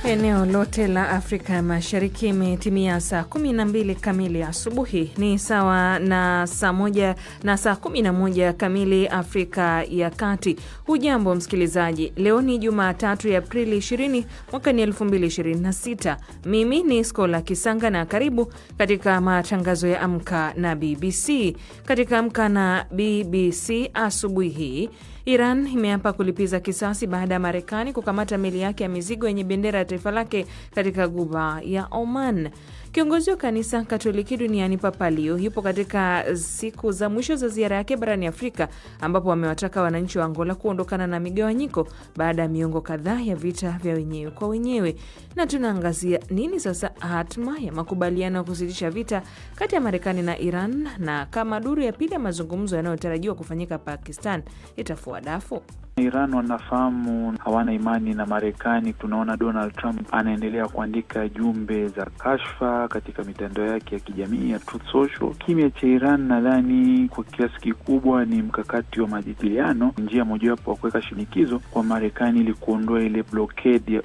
Eneo lote la Afrika Mashariki imetimia saa 12 kamili asubuhi, ni sawa na saa 1 na saa 11 kamili Afrika ya Kati. Hujambo msikilizaji, leo ni Jumatatu ya Aprili 20 mwaka 2026. Mimi ni Skola Kisanga na karibu katika matangazo ya Amka na BBC. Katika Amka na BBC asubuhi hii, Iran imeapa kulipiza kisasi baada ya Marekani kukamata meli yake ya mizigo yenye bendera ya taifa lake katika Ghuba ya Oman. Kiongozi wa kanisa Katoliki duniani Papa Leo yupo katika siku za mwisho za ziara yake barani Afrika, ambapo wamewataka wananchi wa Angola kuondokana na migawanyiko baada ya miongo kadhaa ya vita vya wenyewe kwa wenyewe. Na tunaangazia nini sasa hatma ya makubaliano ya kusitisha vita kati ya Marekani na Iran, na kama duru ya pili ya mazungumzo yanayotarajiwa kufanyika Pakistan itafua dafu. Iran wanafahamu hawana imani na Marekani. Tunaona Donald Trump anaendelea kuandika jumbe za kashfa katika mitandao yake ya kijamii ya Truth Social. Kimya cha Iran nadhani kwa kiasi kikubwa ni mkakati wa majadiliano, njia mojawapo wa kuweka shinikizo kwa Marekani ili kuondoa ile blockade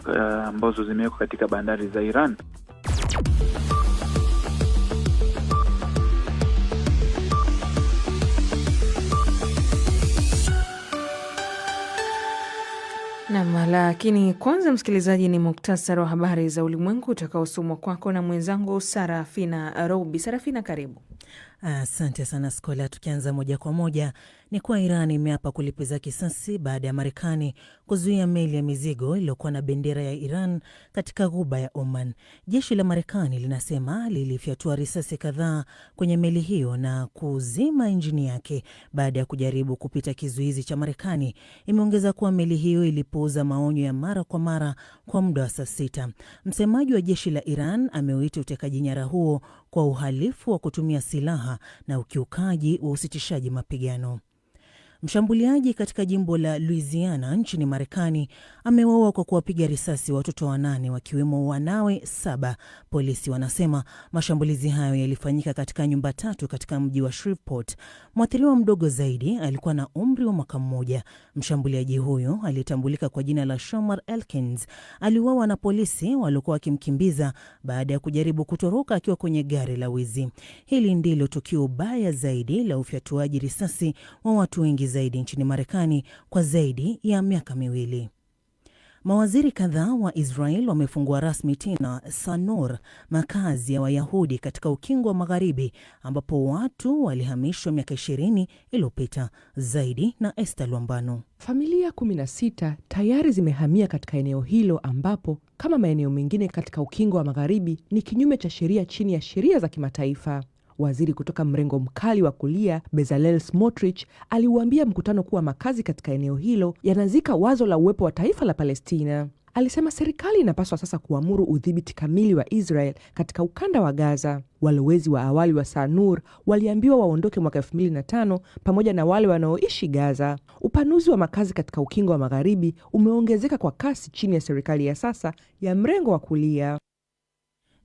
ambazo zimewekwa katika bandari za Iran. Lakini kwanza msikilizaji, ni muktasari wa habari za ulimwengu utakaosomwa kwako na mwenzangu Sarafina Robi. Sarafina, karibu. Asante sana Skola. Tukianza moja kwa moja ni kuwa Iran imeapa kulipiza kisasi baada ya Marekani kuzuia meli ya mizigo iliyokuwa na bendera ya Iran katika Ghuba ya Oman. Jeshi la Marekani linasema lilifyatua risasi kadhaa kwenye meli hiyo na kuzima injini yake baada ya kujaribu kupita kizuizi cha Marekani. Imeongeza kuwa meli hiyo ilipuuza maonyo ya mara kwa mara kwa muda wa saa 6. Msemaji wa jeshi la Iran ameuita utekaji nyara huo kwa uhalifu wa kutumia silaha na ukiukaji wa usitishaji mapigano. Mshambuliaji katika jimbo la Louisiana nchini Marekani ameuawa kwa kuwapiga risasi watoto 8 wakiwemo wanawe 7. Polisi wanasema mashambulizi hayo yalifanyika katika nyumba 3 katika mji wa Shreveport. Mwathiriwa mdogo zaidi alikuwa na umri wa mwaka 1. Mshambuliaji huyo aliyetambulika kwa jina la Shomar Elkins aliuawa na polisi waliokuwa wakimkimbiza baada ya kujaribu kutoroka akiwa kwenye gari la wizi. Hili ndilo tukio baya zaidi la ufyatuaji risasi wa watu wengi zaidi nchini Marekani kwa zaidi ya miaka 2. Mawaziri kadhaa wa Israel wamefungua rasmi tena Sanur, makazi ya Wayahudi katika ukingo wa Magharibi, ambapo watu walihamishwa miaka 20 iliyopita. Zaidi na Esther Luambano. Familia 16 tayari zimehamia katika eneo hilo, ambapo kama maeneo mengine katika ukingo wa Magharibi ni kinyume cha sheria chini ya sheria za kimataifa. Waziri kutoka mrengo mkali wa kulia Bezalel Smotrich aliuambia mkutano kuwa makazi katika eneo hilo yanazika wazo la uwepo wa taifa la Palestina. Alisema serikali inapaswa sasa kuamuru udhibiti kamili wa Israel katika ukanda wa Gaza. Walowezi wa awali wa Sanur waliambiwa waondoke mwaka 2005 pamoja na wale wanaoishi Gaza. Upanuzi wa makazi katika ukingo wa Magharibi umeongezeka kwa kasi chini ya serikali ya sasa ya mrengo wa kulia.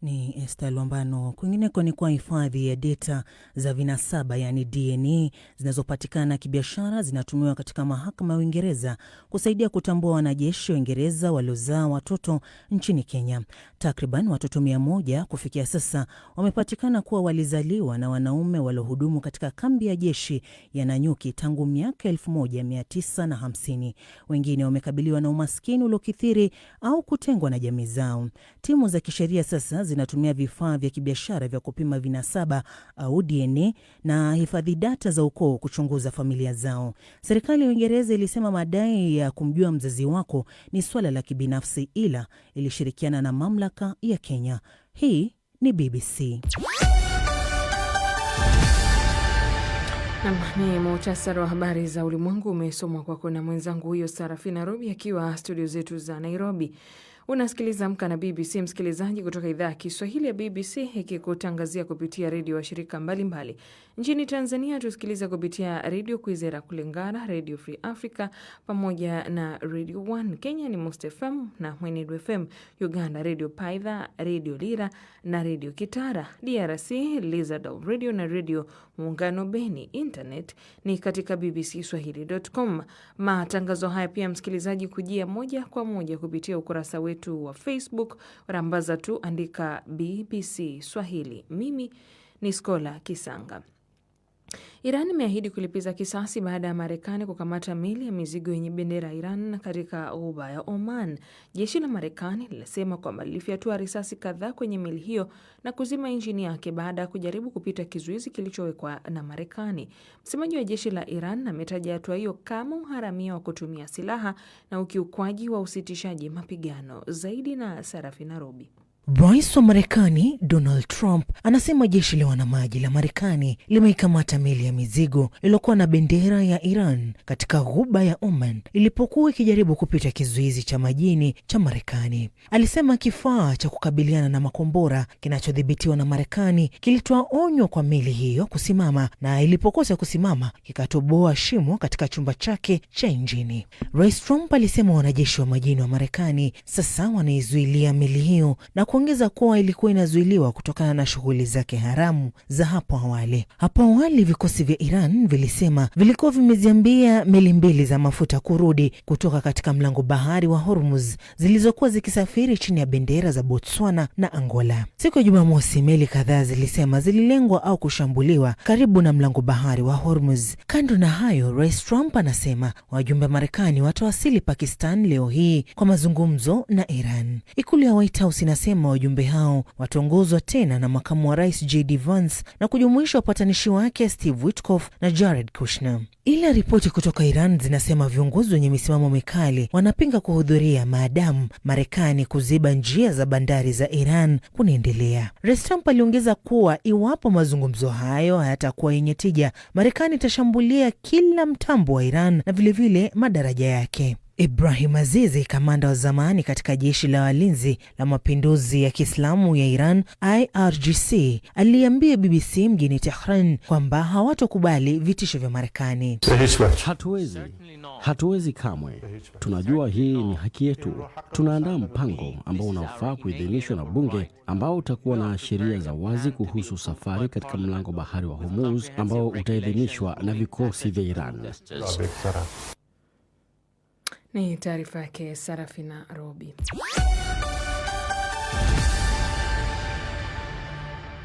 Ni Esther Luambano. Kwingineko ni kwa hifadhi ya data za vinasaba yani DNA zinazopatikana kibiashara zinatumiwa katika mahakama ya Uingereza kusaidia kutambua wanajeshi wa Uingereza waliozaa watoto nchini Kenya. Takriban watoto 100 kufikia sasa wamepatikana kuwa walizaliwa na wanaume waliohudumu katika kambi ya jeshi ya Nanyuki tangu miaka 1950. Wengine wamekabiliwa na umaskini uliokithiri au kutengwa na jamii zao. Timu za kisheria sasa zinatumia vifaa vya kibiashara vya kupima vinasaba au DNA na hifadhi data za ukoo kuchunguza familia zao. Serikali ya Uingereza ilisema madai ya kumjua mzazi wako ni swala la kibinafsi, ila ilishirikiana na mamlaka ya Kenya. Hii ni BBC. Ni muhtasari wa habari za ulimwengu umesomwa kwako na mwenzangu huyo Sarafina Robi akiwa studio zetu za Nairobi. Unasikiliza Amka na BBC, msikilizaji, kutoka idhaa ya Kiswahili ya BBC ikikutangazia kupitia redio wa shirika mbalimbali. Nchini Tanzania tusikiliza kupitia redio Kwizera kule Ngara, Radio Free Africa pamoja na Radio 1. Kenya ni Most FM na Mwenedu FM. Uganda Radio Paidha, Radio Lira na Radio Kitara. DRC Lizard Radio na Radio Muungano Beni. Internet ni katika bbcswahili.com. Matangazo haya pia msikilizaji kujia moja kwa moja kupitia ukurasa wetu wetu wa Facebook, rambaza tu andika BBC Swahili. Mimi ni Skola Kisanga. Iran imeahidi kulipiza kisasi baada ya Marekani kukamata meli ya mizigo yenye bendera Iran katika Ghuba ya Oman. Jeshi la Marekani lilisema kwamba lilifyatua risasi kadhaa kwenye meli hiyo na kuzima injini yake baada ya kujaribu kupita kizuizi kilichowekwa na Marekani. Msemaji wa jeshi la Iran ametaja hatua hiyo kama uharamia wa kutumia silaha na ukiukwaji wa usitishaji mapigano. Zaidi na Sarafina Robi. Rais wa Marekani Donald Trump anasema jeshi la wanamaji la Marekani limeikamata meli ya mizigo iliyokuwa na bendera ya Iran katika Ghuba ya Oman ilipokuwa ikijaribu kupita kizuizi cha majini cha Marekani. Alisema kifaa cha kukabiliana na makombora kinachodhibitiwa na Marekani kilitoa onyo kwa meli hiyo kusimama, na ilipokosa kusimama kikatoboa shimo katika chumba chake cha injini. Rais Trump alisema wanajeshi wa majini wa Marekani sasa wanaizuilia meli hiyo na kuongeza kuwa ilikuwa inazuiliwa kutokana na shughuli zake haramu za hapo awali. Hapo awali vikosi vya Iran vilisema vilikuwa vimeziambia meli mbili za mafuta kurudi kutoka katika mlango bahari wa Hormuz zilizokuwa zikisafiri chini ya bendera za Botswana na Angola. Siku ya Jumamosi, meli kadhaa zilisema zililengwa au kushambuliwa karibu na mlango bahari wa Hormuz. Kando na hayo, Rais Trump anasema wajumbe wa Marekani watawasili Pakistan leo hii kwa mazungumzo na Iran. Ikulu ya White House inasema wajumbe hao wataongozwa tena na makamu wa rais J.D. Vance na kujumuisha wapatanishi wake Steve Witkoff na Jared Kushner. Ila ripoti kutoka Iran zinasema viongozi wenye misimamo mikali wanapinga kuhudhuria maadamu Marekani kuziba njia za bandari za Iran kunaendelea. Rais Trump aliongeza kuwa iwapo mazungumzo hayo hayatakuwa yenye tija, Marekani itashambulia kila mtambo wa Iran na vilevile madaraja yake. Ibrahim Azizi, kamanda wa zamani katika jeshi la walinzi la mapinduzi ya Kiislamu ya Iran IRGC, aliambia BBC mjini Tehran kwamba hawatokubali vitisho vya Marekani. Hatuwezi kamwe. Tunajua hii ni haki yetu. Tunaandaa mpango ambao unafaa kuidhinishwa na bunge, ambao utakuwa na sheria za wazi kuhusu safari katika mlango bahari wa Hormuz, ambao utaidhinishwa na vikosi vya Iran. Ni taarifa yake Sarafina Robi.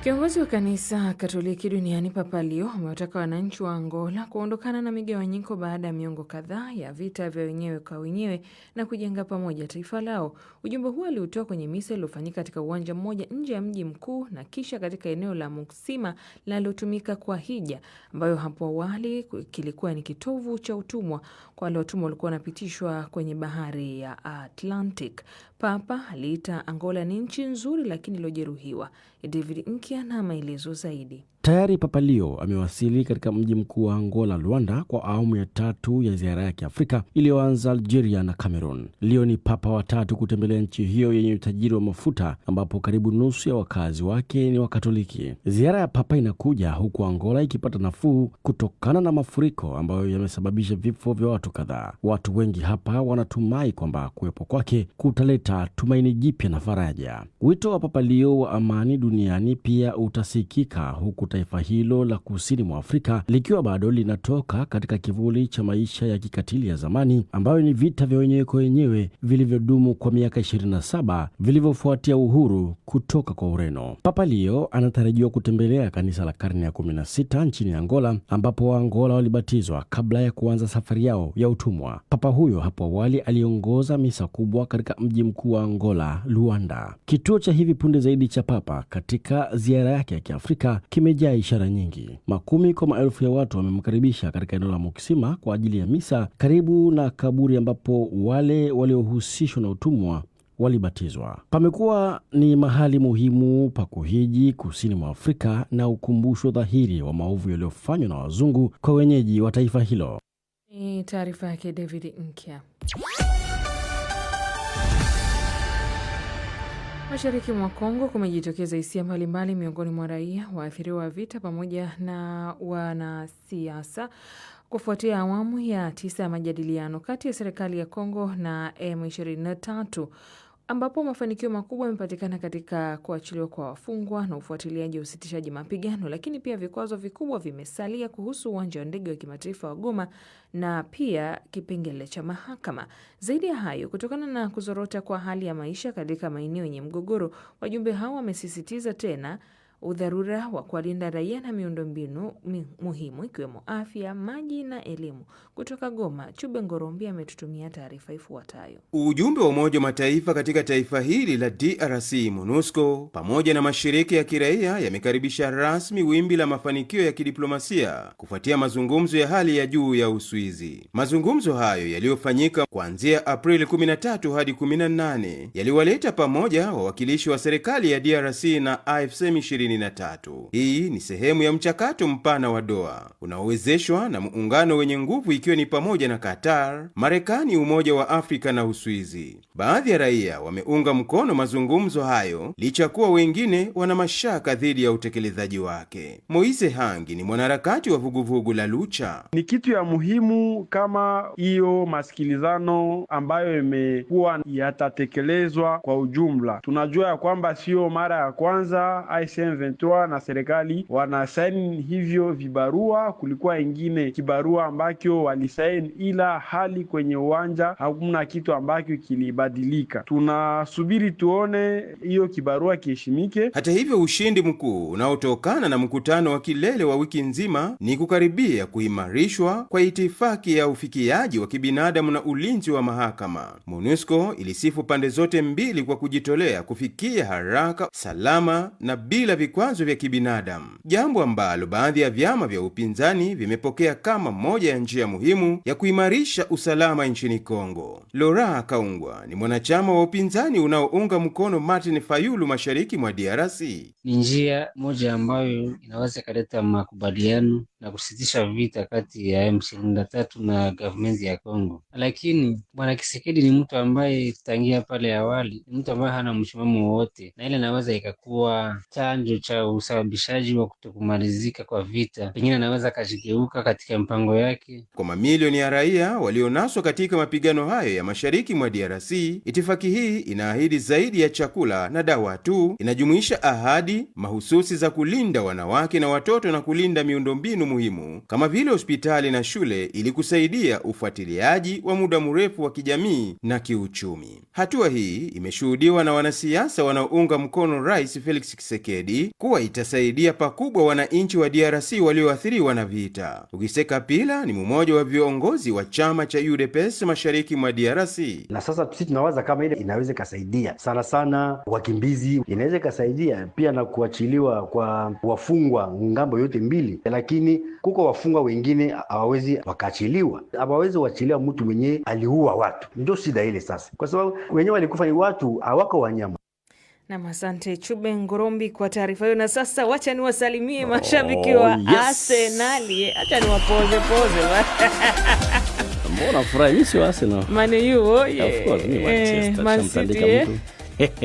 Kiongozi wa kanisa Katoliki duniani Papa Leo amewataka wananchi wa Angola kuondokana na migawanyiko baada ya miongo kadhaa ya vita vya wenyewe kwa wenyewe na kujenga pamoja taifa lao. Ujumbe huo aliutoa kwenye misa iliyofanyika katika uwanja mmoja nje ya mji mkuu na kisha katika eneo la Muksima linalotumika kwa hija, ambayo hapo awali kilikuwa ni kitovu cha utumwa kwa wale watumwa walikuwa wanapitishwa kwenye bahari ya Atlantic. Papa aliita Angola ni nchi nzuri lakini iliyojeruhiwa. David Nkia na maelezo zaidi. Tayari Papa Leo amewasili katika mji mkuu wa Angola, Luanda, kwa awamu ya 3 ya ziara yake Afrika iliyoanza Algeria na Cameroon. Leo ni Papa wa 3 kutembelea nchi hiyo yenye utajiri wa mafuta, ambapo karibu nusu ya wakazi wake ni Wakatoliki. Ziara ya Papa inakuja huku Angola ikipata nafuu kutokana na mafuriko ambayo yamesababisha vifo vya watu kadhaa. Watu wengi hapa wanatumai kwamba kuwepo kwake kutaleta tumaini jipya na faraja. Wito wa Papa Leo wa amani duniani pia utasikika huku taifa hilo la kusini mwa Afrika likiwa bado linatoka katika kivuli cha maisha ya kikatili ya zamani, ambayo ni vita vya wenyewe kwa wenyewe vilivyodumu kwa miaka 27 vilivyofuatia uhuru kutoka kwa Ureno. Papa Leo anatarajiwa kutembelea kanisa la karne ya 16 nchini Angola, ambapo Waangola walibatizwa kabla ya kuanza safari yao ya utumwa. Papa huyo hapo awali aliongoza misa kubwa katika mji mkuu wa Angola, Luanda. Kituo cha hivi punde zaidi cha Papa katika ziara yake ya Kiafrika kimejaa ishara nyingi. Makumi kwa maelfu ya watu wamemkaribisha katika eneo la Muksima kwa ajili ya misa karibu na kaburi ambapo wale waliohusishwa na utumwa walibatizwa. Pamekuwa ni mahali muhimu pa kuhiji kusini mwa Afrika na ukumbusho dhahiri wa maovu yaliyofanywa na wazungu kwa wenyeji wa taifa hilo. Ni taarifa yake David Nkia. Mashariki mwa Kongo kumejitokeza hisia mbalimbali miongoni mwa raia, waathiriwa wa vita pamoja na wanasiasa kufuatia awamu ya 9 ya majadiliano kati ya serikali ya Kongo na M23. ambapo mafanikio makubwa yamepatikana katika kuachiliwa kwa wafungwa na ufuatiliaji wa usitishaji mapigano, lakini pia vikwazo vikubwa vimesalia kuhusu uwanja wa ndege wa kimataifa wa Goma na pia kipengele cha mahakama. Zaidi ya hayo, kutokana na kuzorota kwa hali ya maisha katika maeneo yenye mgogoro, wajumbe hao wamesisitiza tena udharura wa kuwalinda raia na miundombinu muhimu ikiwemo afya, maji na elimu. Kutoka Goma, Chube Ngorombi ametutumia taarifa ifuatayo. Ujumbe wa Umoja wa Mataifa katika taifa hili la DRC, MONUSCO, pamoja na mashirika ya kiraia yamekaribisha rasmi wimbi la mafanikio ya kidiplomasia kufuatia mazungumzo ya hali ya juu ya Uswizi. Mazungumzo hayo yaliyofanyika kuanzia Aprili 13 hadi 18 yaliwaleta pamoja wawakilishi wa serikali ya DRC na AFC M23. Hii ni sehemu ya mchakato mpana wa Doha unaowezeshwa na muungano wenye nguvu ikiwa ni pamoja na Qatar, Marekani, Umoja wa Afrika na Uswizi. Baadhi ya raia wameunga mkono mazungumzo hayo licha kuwa wengine wana mashaka dhidi ya utekelezaji wake. Moise Hangi ni mwanaharakati wa vuguvugu la Lucha. Ni kitu ya muhimu kama hiyo masikilizano ambayo imekuwa yatatekelezwa kwa ujumla. Tunajua ya kwamba sio mara ya kwanza M23 na serikali wanasaini hivyo vibarua. Kulikuwa ingine kibarua ambacho walisaini, ila hali kwenye uwanja hakuna kitu ambacho kilibadilika. Tunasubiri tuone hiyo kibarua kiheshimike. Hata hivyo, ushindi mkuu unaotokana na mkutano wa kilele wa wiki nzima ni kukaribia kuimarishwa kwa itifaki ya ufikiaji wa kibinadamu na ulinzi wa mahakama. MONUSCO ilisifu pande zote mbili kwa kujitolea kufikia haraka, salama na bila vikwazo vya kibinadamu, jambo ambalo baadhi ya vyama vya upinzani vimepokea kama moja ya njia muhimu ya kuimarisha usalama nchini Kongo. Laurent Kaungwa ni mwanachama wa upinzani unaounga mkono Martin Fayulu mashariki mwa DRC. Ni njia moja ambayo inaweza kuleta makubaliano na kusitisha vita kati ya M23 na government ya Kongo. Lakini Bwana Tshisekedi ni mtu ambaye tangia pale awali ni mtu ambaye hana msimamo wowote, na ile inaweza ikakuwa chanjo cha usababishaji wa kutokumalizika kwa vita. Pengine anaweza kajigeuka katika mpango yake. Kwa mamilioni ya raia walionaswa katika mapigano hayo ya mashariki mwa DRC, itifaki hii inaahidi zaidi ya chakula na dawa tu. Inajumuisha ahadi mahususi za kulinda wanawake na watoto na kulinda miundombinu muhimu kama vile hospitali na shule ili kusaidia ufuatiliaji wa muda mrefu wa kijamii na kiuchumi. Hatua hii imeshuhudiwa na wanasiasa wanaounga mkono Rais Felix Tshisekedi kuwa itasaidia pakubwa wananchi wa DRC walioathiriwa na vita. Ugiseka Pila ni mmoja wa viongozi wa chama cha UDPS mashariki mwa DRC. Na sasa sisi tunawaza kama ile inaweza kusaidia sana sana wakimbizi, inaweza kusaidia pia na kuachiliwa kwa wafungwa ngambo yote mbili, lakini kuko wafungwa wengine hawawezi wakaachiliwa. Hawawezi kuachilia mtu mwenye aliua watu. Ndio shida ile sasa, kwa sababu wenyewe walikufa ni watu, hawako wanyama. Na asante Chube Ngorombi kwa taarifa hiyo. Na sasa wacha niwasalimie mashabiki wa Arsenali. Acha niwapoze poze. Mbona furahi mimi sio Arsenal? Man U, Of course, ni Manchester. Man City.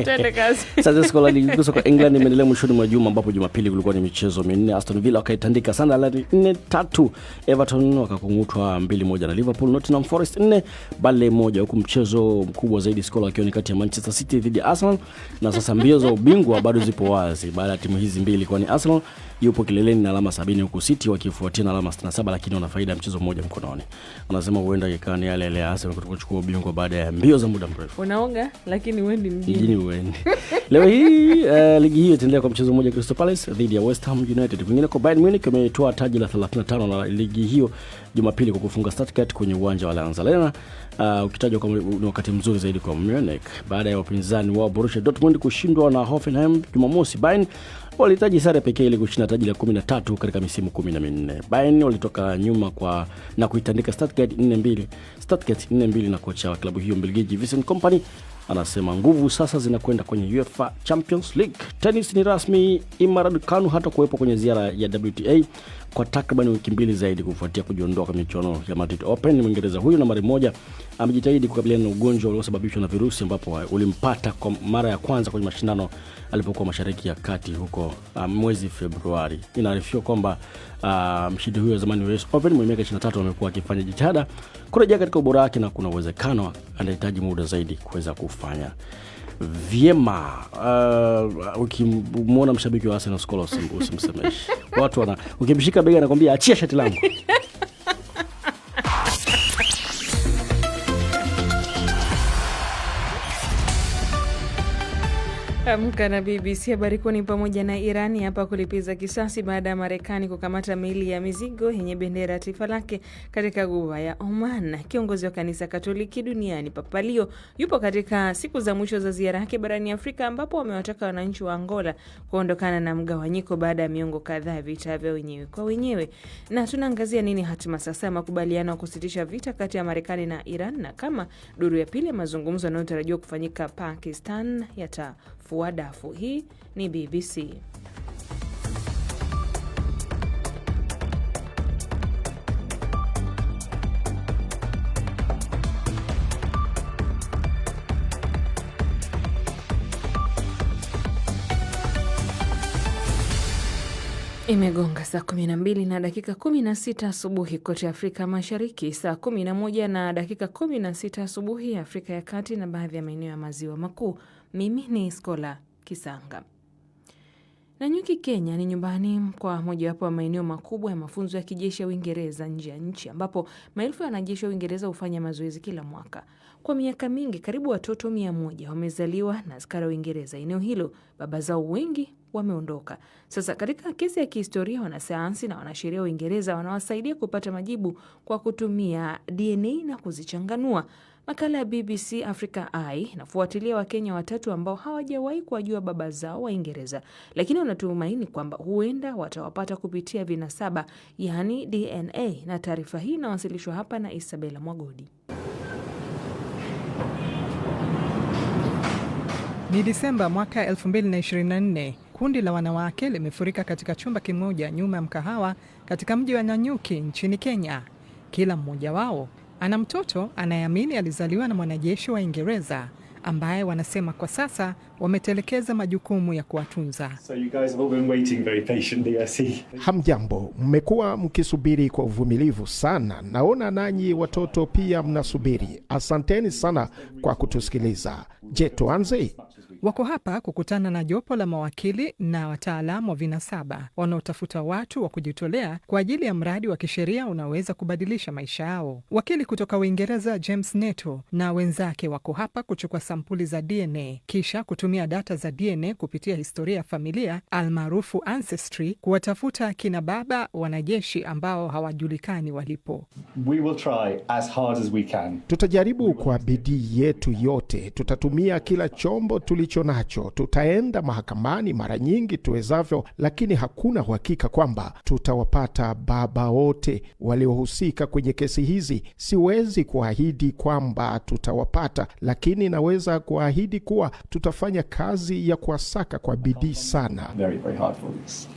Tende kazi. Sasa skola ligi kwa England imeendelea mwishoni mwa juma ambapo Jumapili kulikuwa ni michezo minne. Aston Villa wakaitandika Sunderland 4-3, Everton wakakungutwa 2-1 na Liverpool, Nottingham Forest 4, Burnley 1, huku mchezo mkubwa zaidi skola akiwa ni kati ya Manchester City dhidi ya Arsenal. Na sasa mbio za ubingwa bado zipo wazi baada ya timu hizi mbili, kwani Arsenal yupo kileleni na alama 70 huku City wakifuatia na alama 67, lakini wana faida ya mchezo mmoja mkononi. Wanasema huenda ikani yale yale Arsenal kuchukua ubingwa baada ya mbio za muda mrefu. Unaoga lakini wendi mjini uende. Leo hii ligi hiyo itaendelea kwa mchezo mmoja, Crystal Palace dhidi ya West Ham United. Kwingine kwa Bayern Munich wametoa taji la 35 la ligi hiyo Jumapili kwa kufunga Stuttgart kwenye uwanja wa Allianz Arena. Ukitajwa kama ni wakati mzuri zaidi kwa Munich baada ya wapinzani wa Borussia Dortmund kushindwa na Hoffenheim Jumamosi. Bayern walihitaji sare pekee ili kushinda taji la 13 katika misimu 14. Bayern walitoka nyuma na kuitandika Stuttgart 4-2 na kocha wa klabu hiyo Mbelgiji Vincent Kompany anasema nguvu sasa zinakwenda kwenye UEFA Champions League. Tennis ni rasmi, Imran Khan hata kuwepo kwenye ziara ya WTA kwa takriban wiki mbili zaidi kufuatia kujiondoa kwa michuano ya Madrid Open. Mwingereza huyu nambari 1 amejitahidi kukabiliana na ugonjwa uliosababishwa na virusi ambapo ulimpata kwa mara ya kwanza kwenye mashindano alipokuwa Mashariki ya Kati huko mwezi Februari. Inaarifiwa kwamba mshindi huyo zamani wa US Open mwenye miaka 23 amekuwa akifanya jitihada kurejea katika ubora wake na kuna uwezekano anahitaji muda zaidi kuweza kufanya vyema. Ukimwona mshabiki wa Arsenal Scholar usimsemeshe. Watu ukimshika bega anakuambia achia shati langu. Amka na BBC. Habari kuu ni pamoja na Irani hapa kulipiza kisasi baada ya Marekani kukamata meli ya mizigo yenye bendera ya taifa lake katika ghuba ya Oman. Kiongozi wa kanisa Katoliki duniani Papa Leo yupo katika siku za mwisho za ziara yake barani Afrika, ambapo wamewataka wananchi wa Angola kuondokana na mgawanyiko baada ya miongo kadhaa ya vita vya wenyewe kwa wenyewe. Na tunaangazia nini hatima sasa ya makubaliano ya kusitisha vita kati ya Marekani na Iran, na kama duru ya pili ya mazungumzo yanayotarajiwa kufanyika Pakistan yatafua dafu. Hii ni BBC. Imegonga saa 12 na dakika 16 asubuhi kote Afrika Mashariki, saa 11 na dakika 16 asubuhi Afrika ya Kati na baadhi ya maeneo ya maziwa makuu. Mimi ni Skola Kisanga. Nanyuki, Kenya ni nyumbani kwa mojawapo wa maeneo makubwa ya mafunzo ya kijeshi ya Uingereza nje ya nchi, ambapo maelfu ya wanajeshi wa Uingereza hufanya mazoezi kila mwaka. Kwa miaka mingi, karibu watoto 100 wamezaliwa na askari wa Uingereza eneo hilo. Baba zao wengi wameondoka. Sasa katika kesi ya kihistoria, wanasayansi na wanasheria wa Uingereza wanawasaidia kupata majibu kwa kutumia DNA na kuzichanganua. Makala ya BBC Africa Eye inafuatilia Wakenya watatu ambao hawajawahi kuwajua baba zao Waingereza, lakini wanatumaini kwamba huenda watawapata kupitia vinasaba, yani DNA. Na taarifa hii inawasilishwa hapa na Isabella Mwagodi. Ni Disemba mwaka 2024. Kundi la wanawake limefurika katika chumba kimoja nyuma ya mkahawa katika mji wa Nanyuki nchini Kenya. Kila mmoja wao ana mtoto anayeamini alizaliwa na mwanajeshi wa Uingereza, ambaye wanasema kwa sasa wametelekeza majukumu ya kuwatunza. So you guys have all been waiting very patiently, I see. Hamjambo, mmekuwa mkisubiri kwa uvumilivu sana. Naona nanyi watoto pia mnasubiri. Asanteni sana kwa kutusikiliza. Je, tuanze? Wako hapa kukutana na jopo la mawakili na wataalamu wa vinasaba wanaotafuta watu wa kujitolea kwa ajili ya mradi wa kisheria unaweza kubadilisha maisha yao. Wakili kutoka Uingereza James Neto na wenzake wako hapa kuchukua sampuli za DNA, kisha kutumia data za DNA kupitia historia ya familia almaarufu Ancestry, kuwatafuta kina baba wanajeshi ambao hawajulikani walipo. We will try as hard as we can. Tutajaribu kwa bidii yetu yote. Tutatumia kila chombo tulicho nacho. Tutaenda mahakamani mara nyingi tuwezavyo, lakini hakuna uhakika kwamba tutawapata baba wote waliohusika kwenye kesi hizi. Siwezi kuahidi kwamba tutawapata, lakini naweza kuahidi kuwa tutafanya kazi ya kuwasaka kwa bidii sana. Very, very hard for this.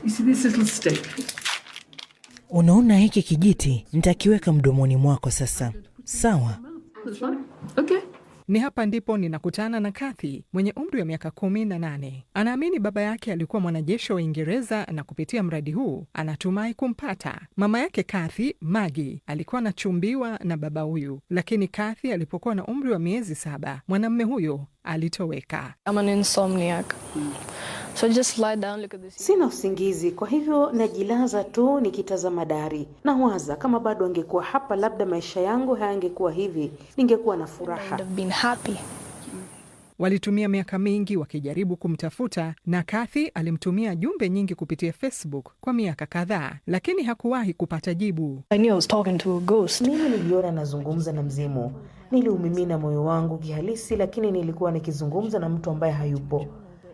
You see this little stick? Unaona hiki kijiti? Nitakiweka mdomoni mwako sasa. Sawa? Okay. Ni hapa ndipo ninakutana na Kathy mwenye umri wa miaka 18. Anaamini baba yake alikuwa mwanajeshi wa Uingereza na kupitia mradi huu anatumai kumpata. Mama yake Kathy, Maggie, alikuwa anachumbiwa na baba huyu, lakini Kathy alipokuwa na umri wa miezi 7, mwanamume huyo alitoweka. I'm an insomniac. So just lie down, look at this. Sina usingizi, kwa hivyo najilaza tu nikitazama dari. Nawaza kama bado angekuwa hapa, labda maisha yangu hayangekuwa hivi, ningekuwa na furaha. Walitumia miaka mingi wakijaribu kumtafuta, na Kathy alimtumia jumbe nyingi kupitia Facebook kwa miaka kadhaa, lakini hakuwahi kupata jibu. I knew I was talking to a ghost. Mimi niliona nazungumza na mzimu. Niliumimina moyo wangu kihalisi, lakini nilikuwa nikizungumza na mtu ambaye hayupo.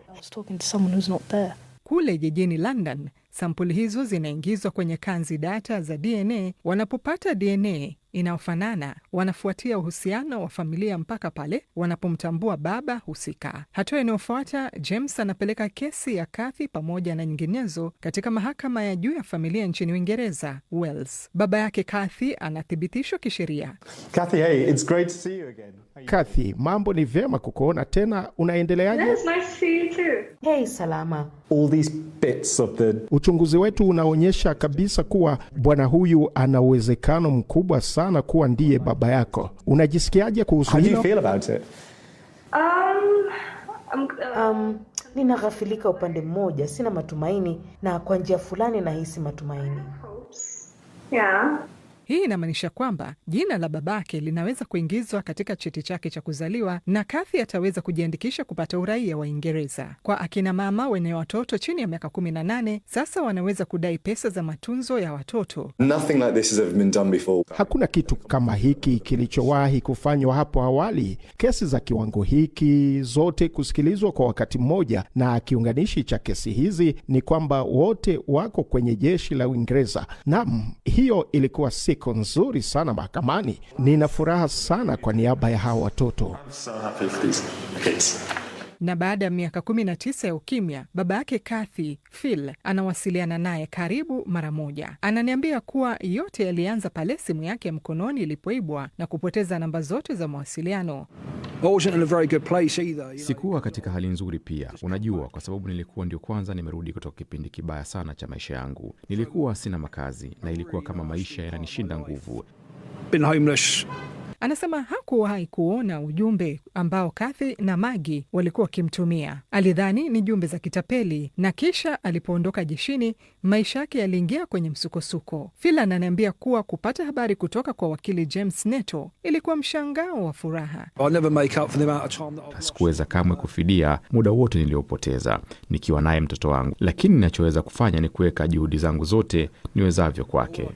I was talking to someone who's not there. Kule jijini London, sampuli hizo zinaingizwa kwenye kanzi data za DNA. Wanapopata DNA inayofanana, wanafuatia uhusiano wa familia mpaka pale wanapomtambua baba husika. Hatua inayofuata, James anapeleka kesi ya Kathy pamoja na nyinginezo katika mahakama ya juu ya familia nchini Uingereza, Wales. Baba yake Kathy anathibitishwa kisheria. Kathy, hey, it's great to see you again. Kathy, mambo ni vyema kukuona tena. Unaendeleaje? It's nice to see you Hey, salama. All these bits of the... Uchunguzi wetu unaonyesha kabisa kuwa bwana huyu ana uwezekano mkubwa sana kuwa ndiye baba yako. Unajisikiaje kuhusu hilo? How do you feel about it? Ninaghafilika upande mmoja, sina matumaini, na kwa njia fulani nahisi matumaini. Yeah. Hii inamaanisha kwamba jina la babake linaweza kuingizwa katika cheti chake cha kuzaliwa na Kathy ataweza kujiandikisha kupata uraia wa Uingereza. Kwa akina mama wenye watoto chini ya miaka 18, sasa wanaweza kudai pesa za matunzo ya watoto. Nothing like this has ever been done before. Hakuna kitu kama hiki kilichowahi kufanywa hapo awali. Kesi za kiwango hiki zote kusikilizwa kwa wakati mmoja, na kiunganishi cha kesi hizi ni kwamba wote wako kwenye jeshi la Uingereza. Naam, hiyo ilikuwa siku nzuri sana mahakamani. Nina furaha sana kwa niaba ya hao watoto. Na baada ya miaka 19 ya ukimya, baba yake Kathy, Phil, anawasiliana naye karibu mara moja. Ananiambia kuwa yote yalianza pale simu yake ya mkononi ilipoibwa na kupoteza namba zote za mawasiliano. Sikuwa katika hali nzuri pia, unajua, kwa sababu nilikuwa ndio kwanza nimerudi kutoka kipindi kibaya sana cha maisha yangu. Nilikuwa sina makazi na ilikuwa kama maisha yananishinda nguvu. Anasema hakuwahi kuona ujumbe ambao Kathy na Maggie walikuwa wakimtumia. Alidhani ni jumbe za kitapeli, na kisha alipoondoka jeshini, maisha yake yaliingia kwenye msukosuko. Phil ananiambia kuwa kupata habari kutoka kwa wakili James Neto ilikuwa mshangao wa furaha. Sikuweza kamwe kufidia muda wote niliopoteza nikiwa naye mtoto wangu, lakini ninachoweza kufanya ni kuweka juhudi zangu zote niwezavyo kwake.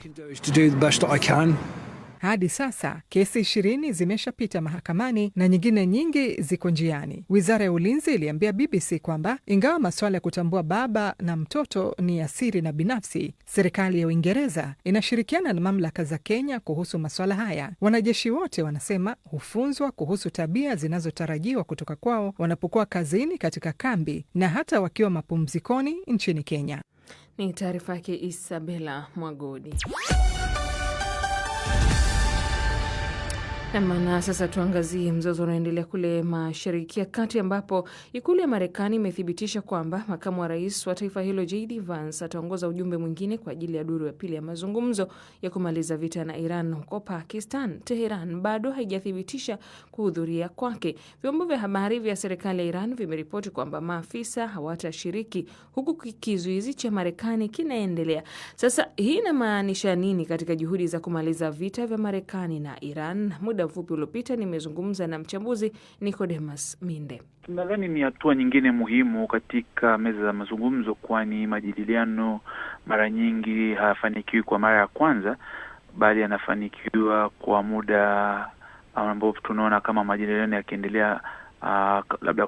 Hadi sasa kesi 20 zimeshapita mahakamani na nyingine nyingi ziko njiani. Wizara ya Ulinzi iliambia BBC kwamba ingawa masuala ya kutambua baba na mtoto ni ya siri na binafsi, serikali ya Uingereza inashirikiana na mamlaka za Kenya kuhusu masuala haya. Wanajeshi wote wanasema hufunzwa kuhusu tabia zinazotarajiwa kutoka kwao wanapokuwa kazini katika kambi na hata wakiwa mapumzikoni nchini Kenya. Ni taarifa yake Isabella Mwagodi. Na sasa tuangazie mzozo unaoendelea kule Mashariki ya Kati, ambapo ikulu ya Marekani imethibitisha kwamba makamu wa rais wa taifa hilo JD Vance ataongoza ujumbe mwingine kwa ajili ya duru ya pili ya mazungumzo ya kumaliza vita na Iran huko Pakistan. Teheran bado haijathibitisha kuhudhuria kwake. Vyombo vya habari vya serikali ya Iran vimeripoti kwamba maafisa hawatashiriki, huku kizuizi cha Marekani kinaendelea. Sasa hii inamaanisha nini katika juhudi za kumaliza vita vya Marekani na Iran? Muda mfupi uliopita nimezungumza na mchambuzi Nicodemus Minde. Nadhani ni hatua nyingine muhimu katika meza za mazungumzo, kwani majadiliano mara nyingi hayafanikiwi kwa mara ya kwanza, bali yanafanikiwa kwa muda ambao tunaona kama majadiliano yakiendelea labda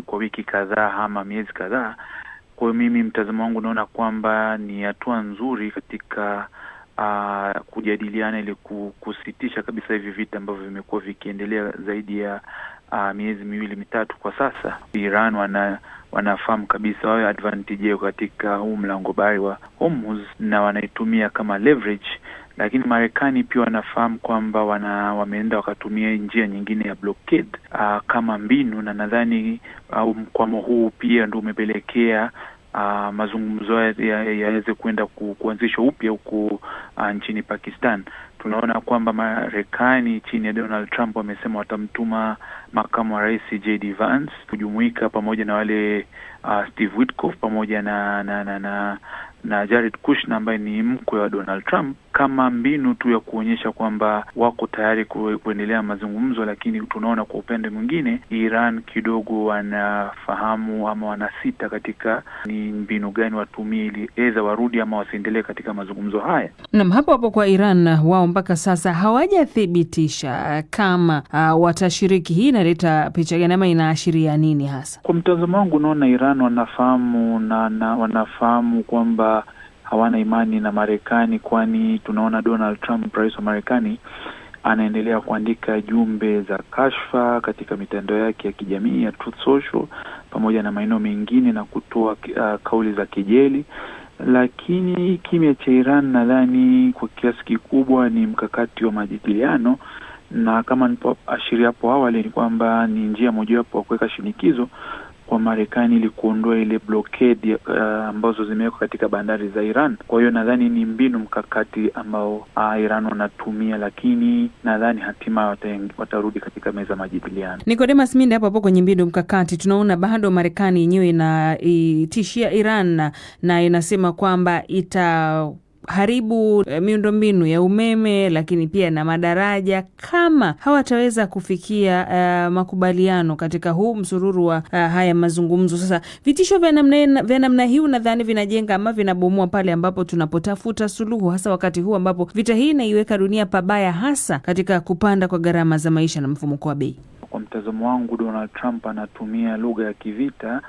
kwa wiki kadhaa ama miezi kadhaa. Kwa mimi mtazamo wangu naona kwamba ni hatua nzuri katika kujadiliana ili kusitisha kabisa hivi vita ambavyo vimekuwa vikiendelea zaidi ya miezi 2-3 kwa sasa. Iran wanafahamu kabisa wawe advantage katika huu mlango bahari wa Hormuz na wanaitumia kama leverage, lakini Marekani pia wanafahamu kwamba wameenda wakatumia njia nyingine ya blockade kama mbinu, na nadhani mkwamo huu pia ndio umepelekea mazungumzo yaweze kwenda kuanzishwa upya huko nchini Pakistan. Tunaona kwamba Marekani chini ya Donald Trump wamesema watamtuma makamu wa rais JD Vance kujumuika pamoja na wale Steve Witkoff pamoja na Jared Kushner ambaye ni mkwe wa Donald Trump, kama mbinu tu ya kuonyesha kwamba wako tayari kuendelea mazungumzo. Lakini tunaona kwa upande mwingine Iran kidogo wanafahamu ama wanasita katika ni mbinu gani watumie ili aidha warudi ama wasiendelee katika mazungumzo haya. Na hapo kwa Iran, wao mpaka sasa hawajathibitisha kama watashiriki. Hii inaleta picha gani ama inaashiria nini hasa? Kwa mtazamo wangu naona Iran wanafahamu na wanafahamu kwamba hawana imani na Marekani, kwani tunaona Donald Trump, rais wa Marekani, anaendelea kuandika jumbe za kashfa katika mitandao yake ya kijamii ya Truth Social pamoja na maeneo mengine na kutoa kauli za kejeli. Lakini kimya cha Iran nadhani kwa kiasi kikubwa ni mkakati wa majadiliano, na kama nilipoashiria hapo awali ni kwamba ni njia mojawapo ya kuweka shinikizo kwa Marekani ili kuondoa ile blockade ambazo zimewekwa katika bandari za Iran. Kwa hiyo nadhani ni mbinu mkakati ambao Iran wanatumia, lakini nadhani hatimaye watarudi katika meza majadiliano. Nicodemus Minde, hapo kwenye mbinu mkakati tunaona bado Marekani yenyewe inatishia Iran na inasema kwamba haribu miundombinu ya umeme, lakini pia na madaraja kama hawataweza kufikia makubaliano katika huu msururu wa haya mazungumzo. Sasa vitisho vya namna hii nadhani vinajenga ama vinabomoa pale ambapo tunapotafuta suluhu, hasa wakati huu ambapo vita hii inaiweka dunia pabaya, hasa katika kupanda kwa gharama za maisha na mfumuko wa bei. Kwa mtazamo wangu, Donald Trump anatumia lugha ya kivita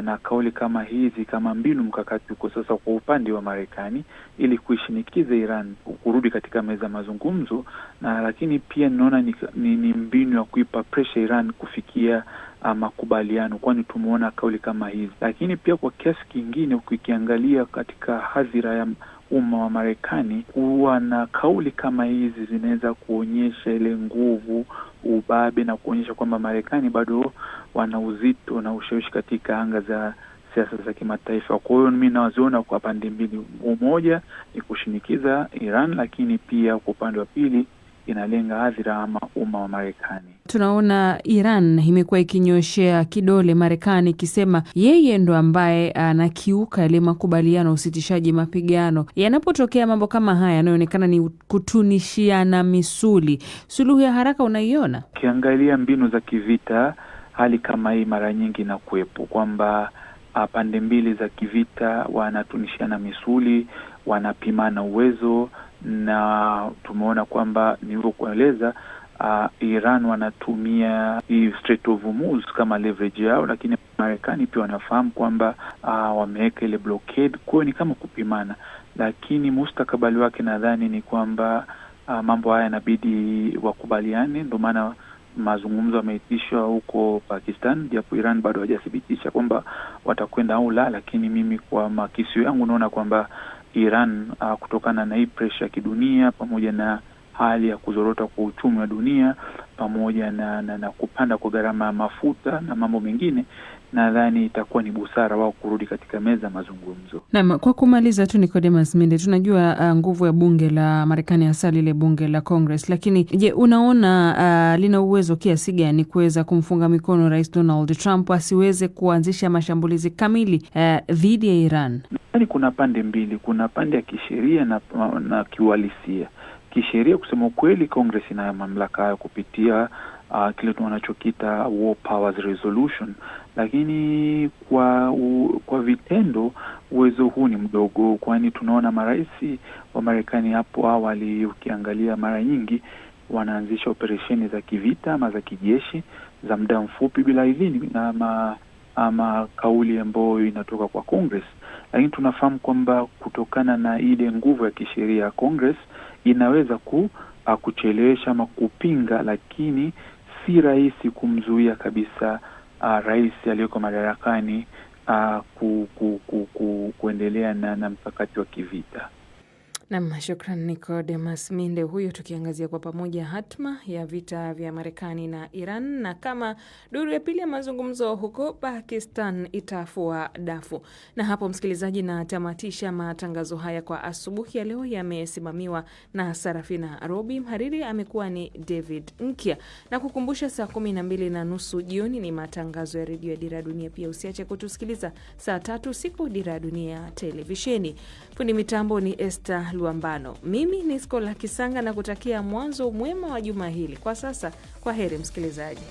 na kauli kama hizi kama mbinu mkakati kwa sasa kwa upande wa Marekani ili kuishinikiza Iran kurudi katika meza mazungumzo, na lakini pia naona ni mbinu ya kuipa pressure Iran kufikia makubaliano, kwani tumeona kauli kama hizi. Lakini pia kwa kiasi kingine ukiangalia katika hadhira ya umma wa Marekani, kuwa na kauli kama hizi zinaweza kuonyesha ile nguvu, ubabe, na kuonyesha kwamba Marekani bado wana uzito na ushawishi katika anga za siasa za kimataifa. Kwa hiyo mimi nawaziona kwa pande mbili. Umoja ni kushinikiza Iran, lakini pia kwa upande wa pili inalenga hadhira ama umma wa Marekani. Tunaona Iran imekuwa ikinyoshea kidole Marekani ikisema yeye ndo ambaye anakiuka ile makubaliano usitishaji mapigano. Yanapotokea mambo kama haya yanaonekana ni kutunishiana misuli. Suluhu ya haraka unaiona? Ukiangalia mbinu za kivita, hali kama hii mara nyingi inakuwepo kwamba pande mbili za kivita wanatunishiana misuli, wanapimana uwezo, na tumeona kwamba nilivyokueleza Iran wanatumia hii Strait of Hormuz kama leverage yao, lakini Marekani pia wanafahamu kwamba wameweka ile blockade, kwa ni kama kupimana. Lakini mustakabali wake nadhani ni kwamba mambo haya inabidi wakubaliane. Ndio maana mazungumzo yameitishwa huko Pakistan, japo Iran bado hajathibitisha kwamba watakwenda au la, lakini mimi kwa makisio yangu naona kwamba Iran kutokana na hii pressure ya kidunia pamoja na hali ya kuzorota kwa uchumi wa dunia pamoja na kupanda kwa gharama ya mafuta na mambo mengine, nadhani itakuwa ni busara wao kurudi katika meza mazungumzo. Naam, kwa kumaliza tu Nicodemus Minde, tunajua nguvu ya bunge la Marekani, hasa lile bunge la Congress, lakini je, unaona lina uwezo kiasi gani kuweza kumfunga mikono Rais Donald Trump asiweze kuanzisha mashambulizi kamili dhidi ya Iran? Yaani kuna pande mbili, kuna pande ya kisheria na kiuhalisia. Kisheria kusema kweli, Congress ina mamlaka ya kupitia kile tunachokita War Powers Resolution, lakini kwa vitendo uwezo huu ni mdogo, kwani tunaona marais wa Marekani hapo awali, ukiangalia mara nyingi wanaanzisha operesheni za kivita ama za kijeshi za muda mfupi bila idhini ama kauli ambayo inatoka kwa Congress. Lakini tunafahamu kwamba kutokana na ile nguvu ya kisheria ya Congress inaweza kuchelewesha ama kupinga, lakini si rahisi kumzuia kabisa rais aliyeko madarakani kuendelea na mkakati wa kivita. Naam, shukran Nicodemus Minde huyo, tukiangazia kwa pamoja hatma ya vita vya Marekani na Iran, na kama duru ya pili ya mazungumzo huko Pakistan itafua dafu. Na hapo msikilizaji, na tamatisha matangazo haya kwa asubuhi ya leo. Yamesimamiwa na Sarafina Robi, mhariri amekuwa ni David Nkia, na kukumbusha saa 12:30 jioni ni matangazo ya redio ya Dira Dunia. Pia usiache kutusikiliza saa 3 usiku Dira Dunia televisheni. Fundi mitambo ni Esther Luambano. Mimi ni Skola Kisanga na kutakia mwanzo mwema wa juma hili. Kwa sasa, kwa heri msikilizaji.